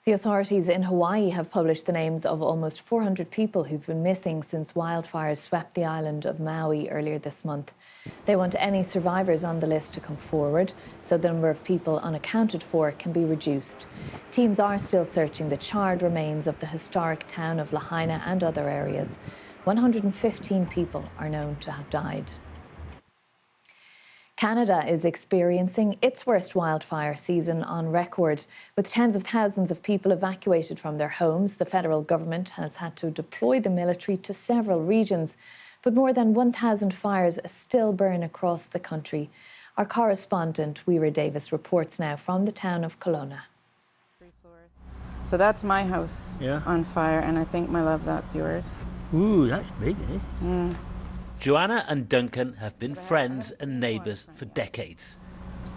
The authorities in Hawaii have published the names of almost 400 people who've been missing since wildfires swept the island of Maui earlier this month. They want any survivors on the list to come forward so the number of people unaccounted for can be reduced. Teams are still searching the charred remains of the historic town of Lahaina and other areas. 115 people are known to have died. Canada is experiencing its worst wildfire season on record. With tens of thousands of people evacuated from their homes, the federal government has had to deploy the military to several regions. But more than 1,000 fires still burn across the country. Our correspondent, Weira Davis, reports now from the town of Kelowna. So that's my house on fire, and I think, my love, that's yours. Ooh, that's big, eh? Yeah. Joanna and Duncan have been friends and neighbours for decades.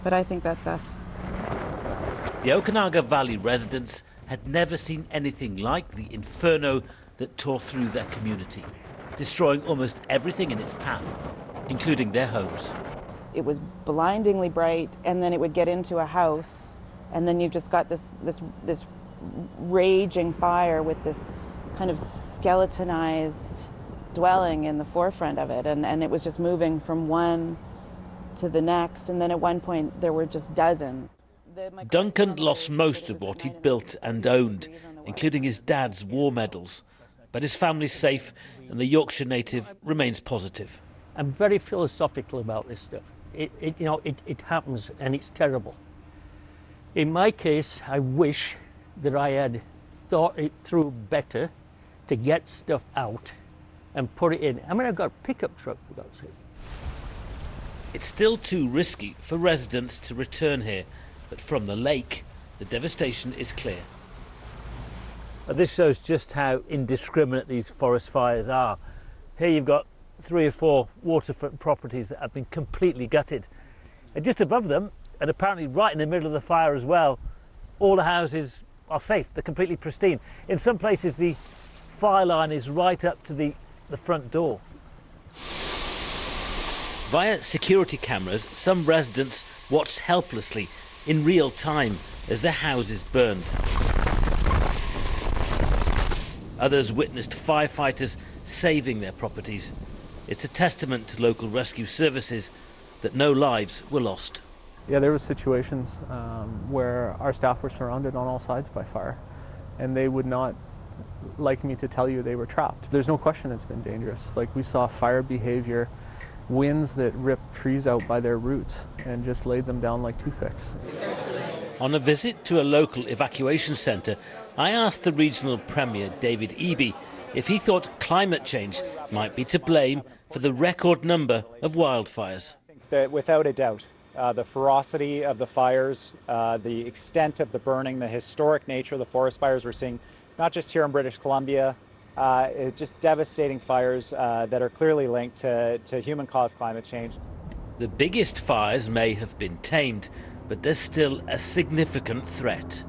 But I think that's us. The Okanaga Valley residents had never seen anything like the inferno that tore through their community, destroying almost everything in its path, including their homes. It was blindingly bright, and then it would get into a house, and then you've just got this raging fire with this kind of skeletonized dwelling in the forefront of it, and it was just moving from one to the next, and then at one point there were just dozens. Duncan lost most of what he'd built and owned, including his dad's war medals. But his family's safe, and the Yorkshire native remains positive. I'm very philosophical about this stuff. It happens, and it's terrible. In my case, I wish that I had thought it through better to get stuff out and put it in. I mean, I've got a pickup truck, for God's sake. It's still too risky for residents to return here, but from the lake, the devastation is clear. This shows just how indiscriminate these forest fires are. Here you've got 3 or 4 waterfront properties that have been completely gutted. And just above them, and apparently right in the middle of the fire as well, all the houses are safe, they're completely pristine. In some places the fire line is right up to the front door. Via security cameras, some residents watched helplessly in real time as their houses burned. Others witnessed firefighters saving their properties. It's a testament to local rescue services that no lives were lost. Yeah, there were situations where our staff were surrounded on all sides by fire, and they would not like me to tell you they were trapped. There's no question it's been dangerous. Like, we saw fire behavior, winds that ripped trees out by their roots and just laid them down like toothpicks. On a visit to a local evacuation centre, I asked the regional premier, David Eby, if he thought climate change might be to blame for the record number of wildfires. I think that without a doubt, the ferocity of the fires, the extent of the burning, the historic nature of the forest fires we're seeing, not just here in British Columbia, just devastating fires that are clearly linked to human-caused climate change. The biggest fires may have been tamed, but there's still a significant threat.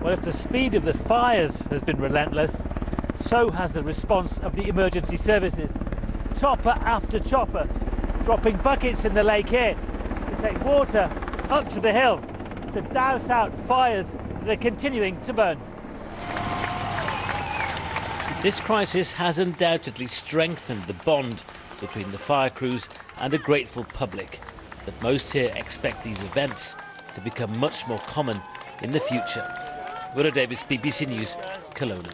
Well, if the speed of the fires has been relentless, so has the response of the emergency services. Chopper after chopper, dropping buckets in the lake here to take water up to the hill to douse out fires that are continuing to burn. This crisis has undoubtedly strengthened the bond between the fire crews and a grateful public, but most here expect these events to become much more common in the future. Weira Davis, BBC News, Kelowna.